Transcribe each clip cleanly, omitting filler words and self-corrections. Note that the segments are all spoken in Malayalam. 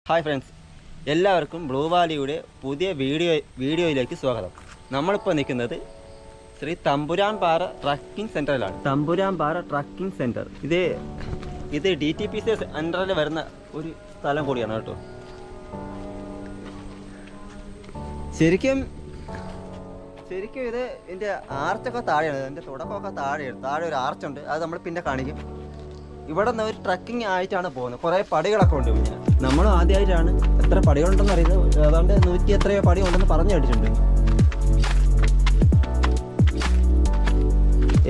ഹായ് ഫ്രണ്ട്സ്, എല്ലാവർക്കും ബ്ലൂ വാലിയുടെ പുതിയ വീഡിയോയിലേക്ക് സ്വാഗതം. നമ്മളിപ്പോൾ നിൽക്കുന്നത് ശ്രീ തമ്പുരാൻപാറ ട്രക്കിംഗ് സെൻറ്ററിലാണ്. തമ്പുരാൻപാറ ട്രക്കിംഗ് സെൻറ്റർ ഇത് DTPC അണ്ടറിൽ വരുന്ന ഒരു സ്ഥലം കൂടിയാണ് കേട്ടോ. ശരിക്കും ഇത് ഇതിൻ്റെ ആർച്ചൊക്കെ താഴെയാണ്. ഇതിൻ്റെ തുടക്കമൊക്കെ താഴെ ഒരു ആർച്ചുണ്ട്, അത് നമ്മൾ പിന്നെ കാണിക്കും. ഇവിടെ നിന്ന് ഒരു ട്രക്കിംഗ് ആയിട്ടാണ് പോകുന്നത്. കുറേ പടികളൊക്കെ ഉണ്ട്. പിന്നെ നമ്മൾ ആദ്യമായിട്ടാണ് എത്ര പടികളുണ്ടെന്ന് അറിയുന്നത്. അതുകൊണ്ട് 100 എത്രയോ പടി ഉണ്ടെന്ന് പറഞ്ഞു കേട്ടിട്ടുണ്ട്.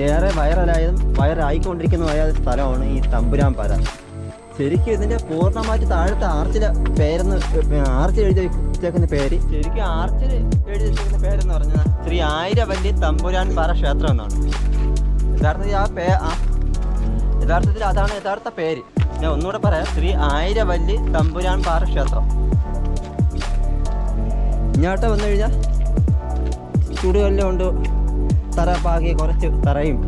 ഏറെ വൈറലായിക്കൊണ്ടിരിക്കുന്നതായ സ്ഥലമാണ് ഈ തമ്പുരാൻപാറ. ശരിക്കും ഇതിൻ്റെ പൂർണ്ണമായിട്ട് താഴത്തെ ആർച്ചിൽ എഴുതി വെച്ചേക്കുന്ന പേര്, ശരിക്കും ആർച്ചിൽ എഴുതി വെച്ചേക്കുന്ന പേരെന്ന് പറഞ്ഞാൽ ശ്രീ ആയിരവല്ലി തമ്പുരാൻപാറ ക്ഷേത്രം എന്നാണ്. യഥാർത്ഥത്തിൽ അതാണ് യഥാർത്ഥ പേര്. ഞാൻ ഒന്നുകൂടെ പറയാം, ശ്രീ ആയിരവല്ലി തമ്പുരാൻപാറ ക്ഷേത്രം. ഇങ്ങോട്ട് വന്നു കഴിഞ്ഞാൽ ചുടുകല്ല് കൊണ്ട് തറ പാകി കുറച്ച് തറയും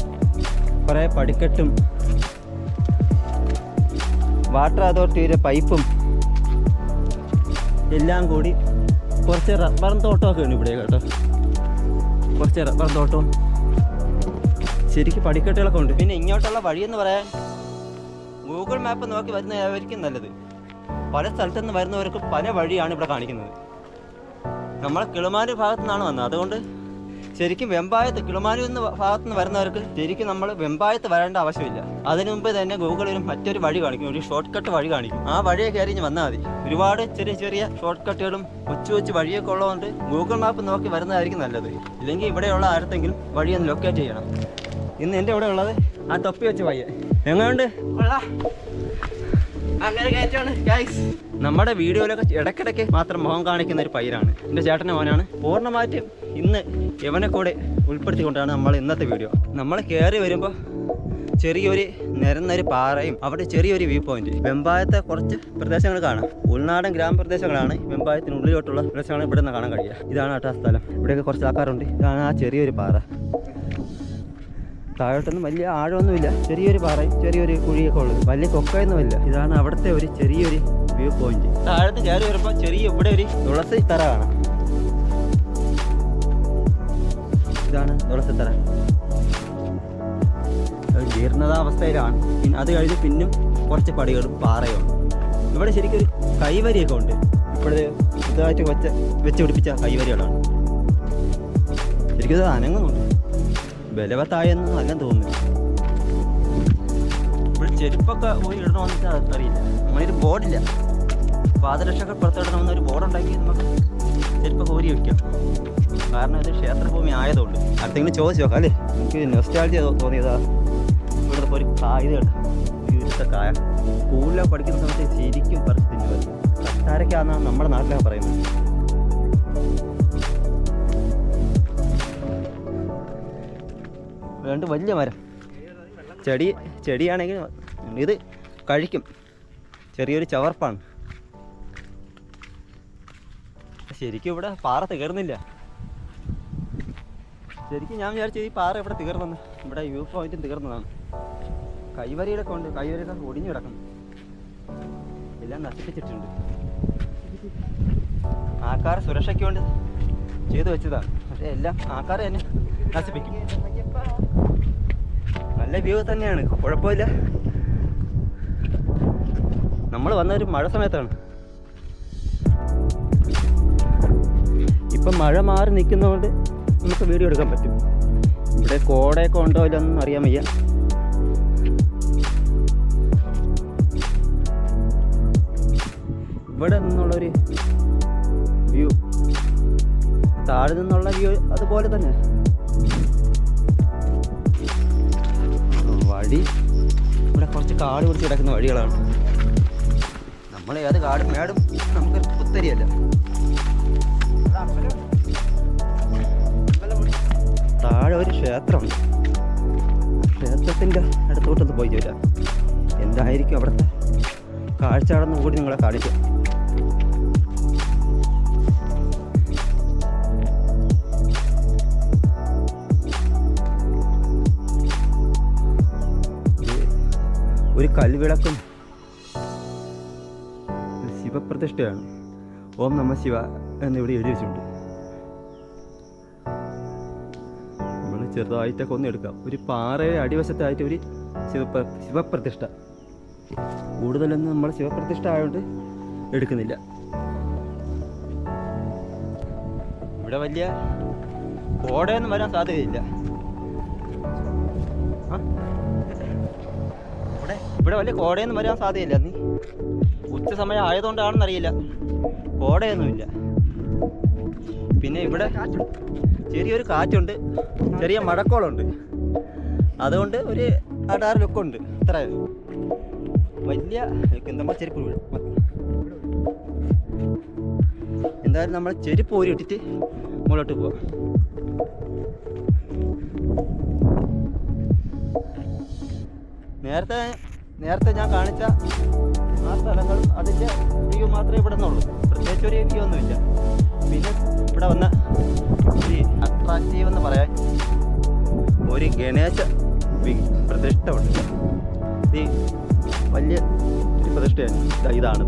കുറേ പടിക്കെട്ടും വാട്ടർ അതോറിറ്റിയുടെ പൈപ്പും എല്ലാം കൂടി കുറച്ച് റബ്ബർ തോട്ടമൊക്കെ ഉണ്ട് ഇവിടെ കേട്ടോ. കുറച്ച് റബ്ബർ തോട്ടവും ശരിക്കും പടിക്കെട്ടുകളൊക്കെ ഉണ്ട്. പിന്നെ ഇങ്ങോട്ടുള്ള വഴിയെന്ന് പറയാൻ ഗൂഗിൾ മാപ്പ് നോക്കി വരുന്നതായിരിക്കും നല്ലത്. പല സ്ഥലത്തുനിന്ന് വരുന്നവർക്ക് പല വഴിയാണ് ഇവിടെ കാണിക്കുന്നത്. നമ്മൾ കിളുമാനൂർ ഭാഗത്തു നിന്നാണ് വന്നത്. അതുകൊണ്ട് ശരിക്കും കിളുമാനൂർ ഭാഗത്തു നിന്ന് വരുന്നവർക്ക് ശരിക്കും നമ്മൾ വെമ്പായത്ത് വരേണ്ട ആവശ്യമില്ല. അതിനു മുമ്പ് തന്നെ ഗൂഗിളിൽ മറ്റൊരു വഴി കാണിക്കും, ഒരു ഷോർട്ട് കട്ട് വഴി കാണിക്കും. ആ വഴിയെ കയറി വന്നാൽ മതി. ഒരുപാട് ചെറിയ ഷോർട്ട് കട്ടുകളും കൊച്ചു വഴിയൊക്കെ ഉള്ളതുകൊണ്ട് ഗൂഗിൾ മാപ്പ് നോക്കി വരുന്നതായിരിക്കും നല്ലത്. ഇല്ലെങ്കിൽ ഇവിടെയുള്ള ആരത്തെങ്കിലും വഴിയൊന്ന് ലൊക്കേറ്റ് ചെയ്യണം. ഇന്ന് എൻ്റെ ഇവിടെ ഉള്ളത് ആ തൊപ്പി വെച്ച് പയ്യെ. എങ്ങനെയുണ്ട്? അങ്ങനെ കയറ്റാണ് ഗൈസ്. നമ്മുടെ വീഡിയോയിലൊക്കെ ഇടയ്ക്കിടയ്ക്ക് മാത്രം മുഖം കാണിക്കുന്ന ഒരു പയ്യനാണ്, എൻ്റെ ചേട്ടൻ്റെ മോനാണ്. പൂർണ്ണമായിട്ടും ഇന്ന് ഇവനെ കൂടെ ഉൾപ്പെടുത്തിക്കൊണ്ടാണ് നമ്മൾ ഇന്നത്തെ വീഡിയോ. നമ്മൾ കയറി വരുമ്പോൾ ചെറിയൊരു നിരന്നൊരു പാറയും അവിടെ ചെറിയൊരു വ്യൂ പോയിന്റ്. വെമ്പായത്തെ കുറച്ച് പ്രദേശങ്ങൾ കാണാം. ഉൾനാടൻ ഗ്രാമപ്രദേശങ്ങളാണ്. വെമ്പായത്തിനുള്ളിലോട്ടുള്ള പ്രദേശങ്ങൾ ഇവിടെ നിന്ന് കാണാൻ കഴിയുക. ഇതാണ് കേട്ടോ സ്ഥലം. ഇവിടെയൊക്കെ കുറച്ച് ആൾക്കാരുണ്ട്. ഇതാണ് ആ ചെറിയൊരു പാറ. താഴോട്ടൊന്നും വലിയ ആഴമൊന്നുമില്ല, ചെറിയൊരു പാറയും ചെറിയൊരു കുഴിയൊക്കെ ഉള്ളത്, വലിയ കൊക്കയൊന്നുമില്ല. ഇതാണ് അവിടുത്തെ ഒരു ചെറിയൊരു വ്യൂ പോയിന്റ്. താഴത്ത് കയറി വരുമ്പോൾ ഇവിടെ ഒരു തുളസി തറ കാണാം. ഇതാണ് തുളസി തറ. ജീർണതാവസ്ഥയിലാണ്. അത് കഴിഞ്ഞ് പിന്നും കുറച്ച് പടികളും പാറയും. ഇവിടെ ശരിക്കും ഒരു കൈവരിയൊക്കെ ഉണ്ട്. ഇപ്പോഴത്തെ ഇതായിട്ട് വെച്ച് പിടിപ്പിച്ച കൈവരികളാണ്. ശരിക്കും ഇത് അനങ്ങുന്നുണ്ട്. ബലവത്തായെന്ന് നല്ല തോന്നുന്നു. ഇവിടെ ചെരുപ്പൊക്കെ പോയി ഇടണമെന്ന് അറിയില്ല. നമ്മളൊരു ബോർഡില്ല. പാദരക്ഷകൾ പുറത്തിടണമെന്നൊരു ബോർഡുണ്ടാക്കി നമുക്ക് ചെരുപ്പൊക്കെ ഊരി വയ്ക്കാം. കാരണം ഇത് ക്ഷേത്രഭൂമി ആയതുകൊണ്ട്. അടുത്തെങ്കിലും ചോദിച്ചു നോക്കാം അല്ലേ. എനിക്ക് നൊസ്റ്റാൾജിയ തോന്നിയതാ. ഇവിടുത്തെ ഒരു കായ കേട്ടോ, ഉരുത്ത കായ. സ്കൂളിലൊക്കെ പഠിക്കുന്ന സമയത്ത് ശരിക്കും പറിച്ച് തിന്നുമായിരുന്നു. കട്ടാരക്കാന്നാണ് നമ്മുടെ നാട്ടിലൊക്കെ പറയുന്നത്. രണ്ട് വലിയ മരം. ചെടിയാണെങ്കിൽ ഇത് കഴിക്കും. ചെറിയൊരു ചവർപ്പാണ്. ശരിക്കും ഇവിടെ പാറ തീർന്നില്ല. ശരിക്കും ഞാൻ വിചാരിച്ചത് ഈ പാറ ഇവിടെ തീർന്നെന്ന്. ഇവിടെ വ്യൂ പോയിന്റും തീർന്നതാണ്. കൈവരിയിലൊക്കെ ഉണ്ട്. കൈവരിയൊക്കെ ഒടിഞ്ഞു കിടക്കുന്നു. എല്ലാം നശിപ്പിച്ചിട്ടുണ്ട്. ആൾക്കാർ സുരക്ഷയ്ക്ക് വേണ്ടി ചെയ്തു വെച്ചതാണ്. പക്ഷേ എല്ലാം ആൾക്കാർ തന്നെ നശിപ്പിക്കും. നല്ല വ്യൂ തന്നെയാണ്, കുഴപ്പമില്ല. നമ്മൾ വന്നൊരു മഴ സമയത്താണ്. ഇപ്പം മഴ മാറി നിൽക്കുന്നതുകൊണ്ട് നമുക്ക് വീഡിയോ എടുക്കാൻ പറ്റും. ഇവിടെ കോടയൊക്കെ ഉണ്ടോ ഇല്ലൊന്നും അറിയാൻ വയ്യ. ഇവിടെ നിന്നുള്ളൊരു വ്യൂ, താഴെ നിന്നുള്ള വ്യൂ അതുപോലെ തന്നെ. വഴി ഇവിടെ കുറച്ച് കാട് പിടിച്ച് കിടക്കുന്ന വഴികളാണ്. നമ്മൾ ഏത് കാടും മേടും നമുക്ക് പുത്തരിയല്ല. താഴെ ഒരു ക്ഷേത്രമുണ്ട്. ക്ഷേത്രത്തിൻ്റെ അടുത്തോട്ടൊന്ന് പോയി ചോദിച്ചാൽ എന്തായിരിക്കും അവിടുത്തെ കാഴ്ചകളെന്ന് കൂടി നിങ്ങളെ കാണിക്കാം. ഒരു കൽവിളക്കും ശിവപ്രതിഷ്ഠയാണ്. ഓം നമ ശിവ എന്നിവിടെ എഴുതി വെച്ചിട്ടുണ്ട്. നമ്മൾ ചെറുതായിട്ടൊക്കെ ഒന്ന് എടുക്കാം. ഒരു പാറയുടെ അടിവശത്തായിട്ട് ഒരു ശിവപ്രതിഷ്ഠ. കൂടുതലൊന്നും നമ്മൾ ശിവപ്രതിഷ്ഠ ആയതുകൊണ്ട് എടുക്കുന്നില്ല. ഇവിടെ വലിയ കോടയൊന്നും വരാൻ സാധ്യതയില്ല. ഇവിടെ വലിയ കോടയൊന്നും വരാൻ സാധ്യതയില്ല. നീ ഉച്ച സമയം ആയതുകൊണ്ടാണെന്നറിയില്ല, കോടയൊന്നുമില്ല. പിന്നെ ഇവിടെ ചെറിയൊരു കാറ്റുണ്ട്, ചെറിയ മഴക്കോളുണ്ട്. അതുകൊണ്ട് ഒരു അടാറ് ലുക്കുണ്ട്. ഇത്ര വലിയ നമ്മൾ ചെരുപ്പ് വീഴും. എന്തായാലും നമ്മൾ ചെരുപ്പ് ഊരി ഇട്ടിട്ട് മുകളിലോട്ട് പോവാം. നേരത്തെ ഞാൻ കാണിച്ച ആ സ്ഥലങ്ങളും അതിൻ്റെ വ്യൂ മാത്രമേ ഇവിടെ നിന്നുള്ളൂ. പ്രത്യേകിച്ച് ഒരു വ്യൂ ഒന്നുമില്ല. പിന്നെ ഇവിടെ വന്ന ഒരു അട്രാക്റ്റീവ് എന്ന് പറയാൻ ഒരു ഗണേശ പ്രതിഷ്ഠ ഉണ്ട്. ഈ വലിയ ഒരു പ്രതിഷ്ഠയാണ്. ഇതാണ്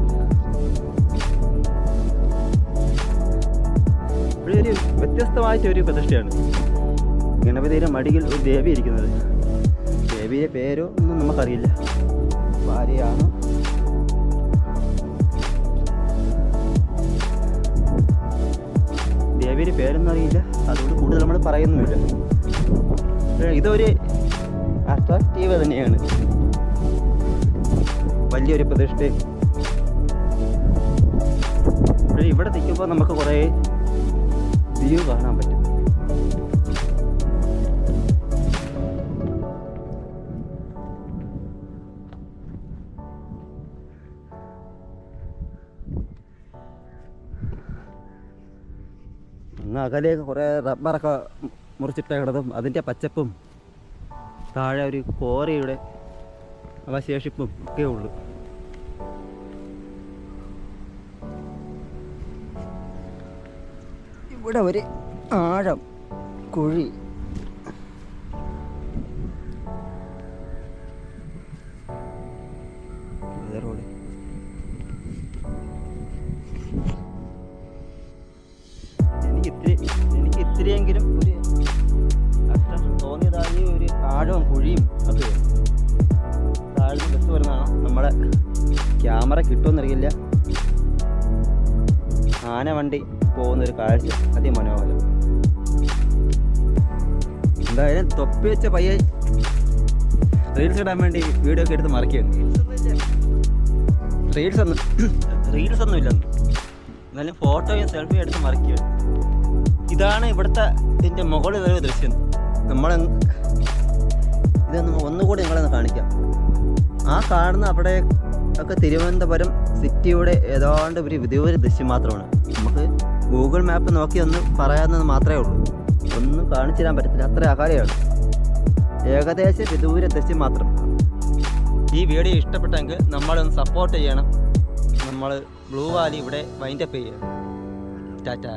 ഇവിടെ ഒരു വ്യത്യസ്തമായിട്ടൊരു പ്രതിഷ്ഠയാണ്. ഗണപതിയുടെ മടിയിൽ ഒരു ദേവി ഇരിക്കുന്നത്. ദേവിയുടെ പേരോ ഒന്നും നമുക്കറിയില്ല. ഭാര്യയാണ്. ദേവിയുടെ പേരൊന്നും അറിയില്ല, അതുകൊണ്ട് കൂടുതൽ നമ്മൾ പറയുന്നുമില്ല. ഇതൊരു അട്രാക്റ്റീവ് തന്നെയാണ്, വലിയൊരു പ്രതിഷ്ഠ. ഇവിടെ നിൽക്കുമ്പോൾ നമുക്ക് കുറേ വ്യൂ കാണാൻ പറ്റും. അങ്ങ് അകലേക്ക് കുറേ റബ്ബറൊക്കെ മുറിച്ചിട്ട കിടന്നും അതിൻ്റെ പച്ചപ്പും താഴെ ഒരു കോരയുടെ അവശേഷിപ്പും ഒക്കെ ഉള്ളു. ഇവിടെ ഒരു ആഴം കുഴി. റോഡ് എനിക്ക് ഇത്തിരിയെങ്കിലും ഒരു അട്രാക്ഷൻ തോന്നിയതായി ഒരു ആഴവും കുഴിയും ഒക്കെ. താഴെ ബസ് വരുന്നതാണ്. നമ്മളെ ക്യാമറ കിട്ടുമെന്നറിയില്ല. ആന വണ്ടി പോകുന്നൊരു കാഴ്ച അതിമനോഹരം. എന്തായാലും തൊപ്പി വെച്ച പയ്യെ റീൽസ് ഇടാൻ വേണ്ടി വീഡിയോ ഒക്കെ എടുത്ത് മറക്കുകയാണ്. റീൽസ് ഒന്നും ഇല്ലെന്ന്, എന്നാലും ഫോട്ടോയും സെൽഫിയും എടുത്ത് മറക്കുകയാണ്. ഇതാണ് ഇവിടുത്തെ ഇതിൻ്റെ മുകളിൽ ഒരു ദൃശ്യം. ഇതൊന്ന് ഒന്നുകൂടി നിങ്ങളൊന്ന് കാണിക്കാം. ആ കാണുന്ന അവിടെ ഒക്കെ തിരുവനന്തപുരം സിറ്റിയുടെ ഏതാണ്ട് ഒരു വിദൂര ദൃശ്യം മാത്രമാണ്. നമുക്ക് ഗൂഗിൾ മാപ്പ് നോക്കി ഒന്ന് പറയാവുന്നത് മാത്രമേ ഉള്ളൂ. ഒന്നും കാണിച്ചു തരാൻ പറ്റത്തില്ല, അത്ര അകാലയാണ്. ഏകദേശം വിദൂര ദൃശ്യം മാത്രം. ഈ വീഡിയോ ഇഷ്ടപ്പെട്ടെങ്കിൽ നമ്മളൊന്ന് സപ്പോർട്ട് ചെയ്യണം. നമ്മൾ ബ്ലൂ വാലി ഇവിടെ വൈൻഡപ്പ് ചെയ്യണം. ടാറ്റാ.